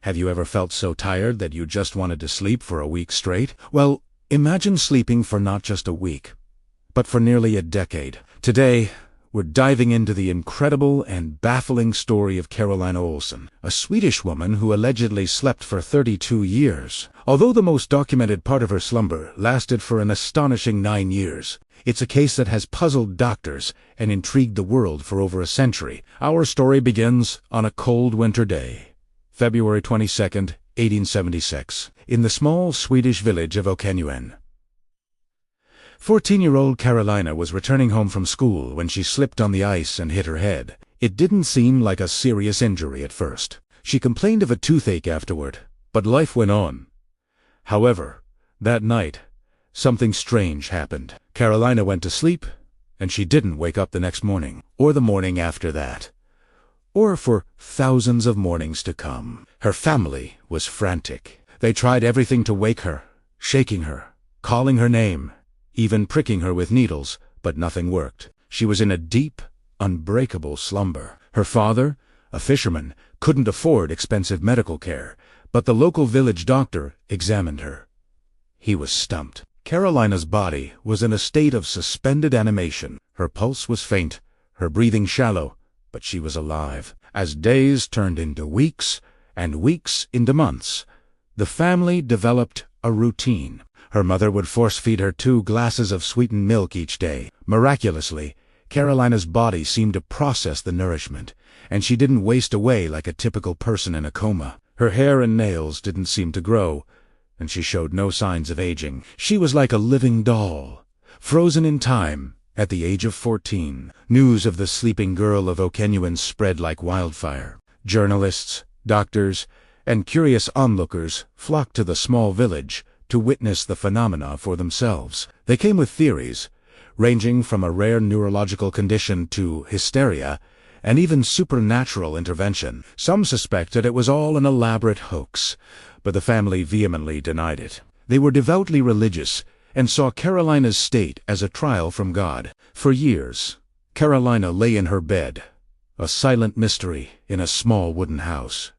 Have you ever felt so tired that you just wanted to sleep for a week straight? Well, imagine sleeping for not just a week, but for nearly a decade. Today, we're diving into the incredible and baffling story of Carolina Olsen, a Swedish woman who allegedly slept for 32 years. Although the most documented part of her slumber lasted for an astonishing 9 years, it's a case that has puzzled doctors and intrigued the world for over a century. Our story begins on a cold winter day, February 22nd, 1876, in the small Swedish village of Awoke. 14-year-old Carolina was returning home from school when she slipped on the ice and hit her head. It didn't seem like a serious injury at first. She complained of a toothache afterward, but life went on. However, that night, something strange happened. Carolina went to sleep, and she didn't wake up the next morning, or the morning after that, or for thousands of mornings to come. Her family was frantic. They tried everything to wake her, shaking her, calling her name, even pricking her with needles, but nothing worked. She was in a deep, unbreakable slumber. Her father, a fisherman, couldn't afford expensive medical care, but the local village doctor examined her. He was stumped. Carolina's body was in a state of suspended animation. Her pulse was faint, her breathing shallow, but she was alive. As days turned into weeks, and weeks into months, the family developed a routine. Her mother would force-feed her 2 glasses of sweetened milk each day. Miraculously, Carolina's body seemed to process the nourishment, and she didn't waste away like a typical person in a coma. Her hair and nails didn't seem to grow, and she showed no signs of aging. She was like a living doll, frozen in time at the age of 14. News of the sleeping girl of Awoke spread like wildfire. Journalists, doctors, and curious onlookers flocked to the small village to witness the phenomena for themselves. They came with theories, ranging from a rare neurological condition to hysteria, and even supernatural intervention. Some suspected it was all an elaborate hoax, but the family vehemently denied it. They were devoutly religious and saw Carolina's state as a trial from God. For years, Carolina lay in her bed, a silent mystery in a small wooden house.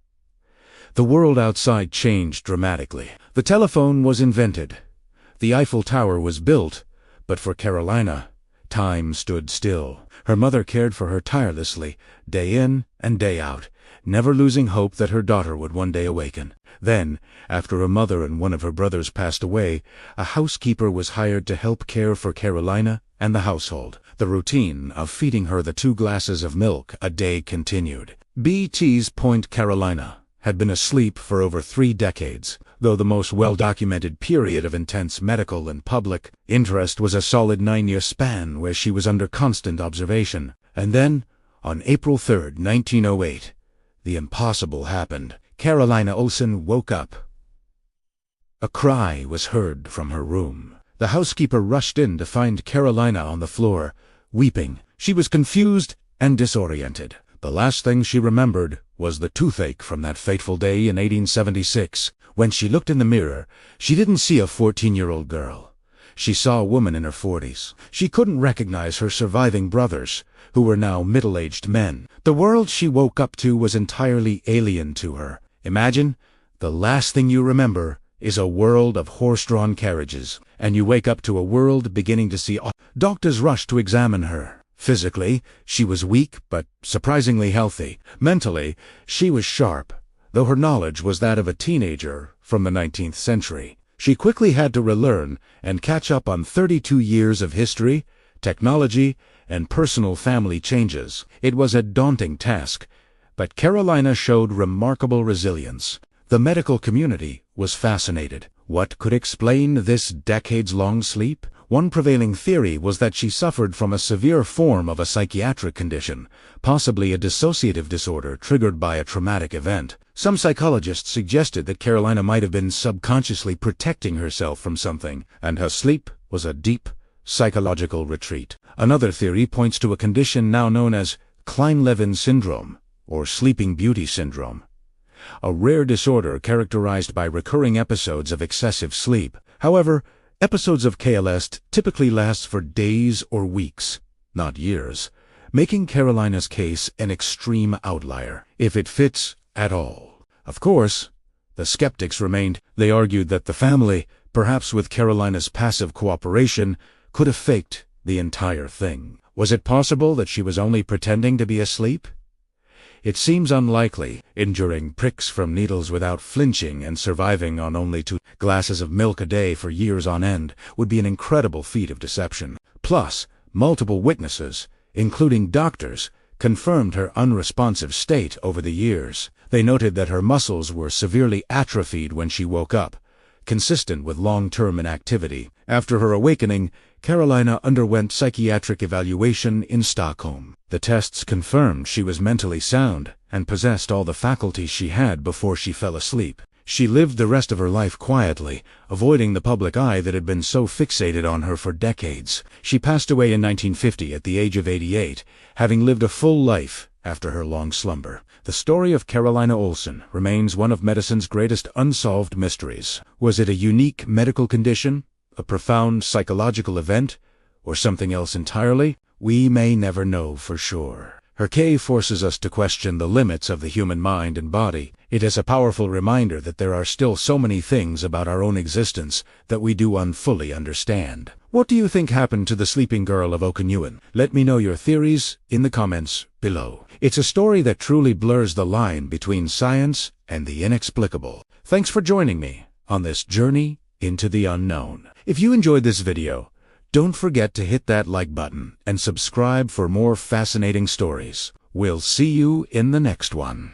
The world outside changed dramatically. The telephone was invented. The Eiffel Tower was built, but for Carolina, time stood still. Her mother cared for her tirelessly, day in and day out, never losing hope that her daughter would one day awaken. Then, after her mother and one of her brothers passed away, a housekeeper was hired to help care for Carolina and the household. The routine of feeding her the 2 glasses of milk a day continued. BT's Point Carolina had been asleep for over 3 decades, though the most well-documented period of intense medical and public interest was a solid 9-year span where she was under constant observation. And then, on April 3rd, 1908, the impossible happened. Carolina Olsen woke up. A cry was heard from her room. The housekeeper rushed in to find Carolina on the floor, weeping. She was confused and disoriented. The last thing she remembered was the toothache from that fateful day in 1876. When she looked in the mirror, she didn't see a 14-year-old girl. She saw a woman in her 40s. She couldn't recognize her surviving brothers, who were now middle-aged men. The world she woke up to was entirely alien to her. Imagine, the last thing you remember is a world of horse-drawn carriages, and you wake up to a world beginning to see. Doctors rushed to examine her. Physically, she was weak but surprisingly healthy. Mentally, she was sharp, though her knowledge was that of a teenager from the 19th century. She quickly had to relearn and catch up on 32 years of history, technology, and personal family changes. It was a daunting task, but Carolina showed remarkable resilience. The medical community was fascinated. What could explain this decades-long sleep? One prevailing theory was that she suffered from a severe form of a psychiatric condition, possibly a dissociative disorder triggered by a traumatic event. Some psychologists suggested that Carolina might have been subconsciously protecting herself from something, and her sleep was a deep, psychological retreat. Another theory points to a condition now known as Klein-Levin syndrome, or Sleeping Beauty syndrome, a rare disorder characterized by recurring episodes of excessive sleep. However, episodes of KLS typically last for days or weeks, not years, making Carolina's case an extreme outlier, if it fits at all. Of course, The skeptics remained. They argued that the family, perhaps with Carolina's passive cooperation, could have faked the entire thing. Was it possible that she was only pretending to be asleep? It seems unlikely. Enduring pricks from needles without flinching and surviving on only 2 glasses of milk a day for years on end would be an incredible feat of deception. Plus, multiple witnesses, including doctors, confirmed her unresponsive state over the years. They noted that her muscles were severely atrophied when she woke up, consistent with long-term inactivity. After her awakening, Carolina underwent psychiatric evaluation in Stockholm. The tests confirmed she was mentally sound and possessed all the faculties she had before she fell asleep. She lived the rest of her life quietly, avoiding the public eye that had been so fixated on her for decades. She passed away in 1950 at the age of 88, having lived a full life after her long slumber. The story of Carolina Olsen remains one of medicine's greatest unsolved mysteries. Was it a unique medical condition, a profound psychological event, or something else entirely? We may never know for sure. Her case forces us to question the limits of the human mind and body. It is a powerful reminder that there are still so many things about our own existence that we do unfully understand. What do you think happened to the sleeping girl of Awoke? Let me know your theories in the comments below. It's a story that truly blurs the line between science and the inexplicable. Thanks for joining me on this journey into the unknown. If you enjoyed this video, don't forget to hit that like button and subscribe for more fascinating stories. We'll see you in the next one.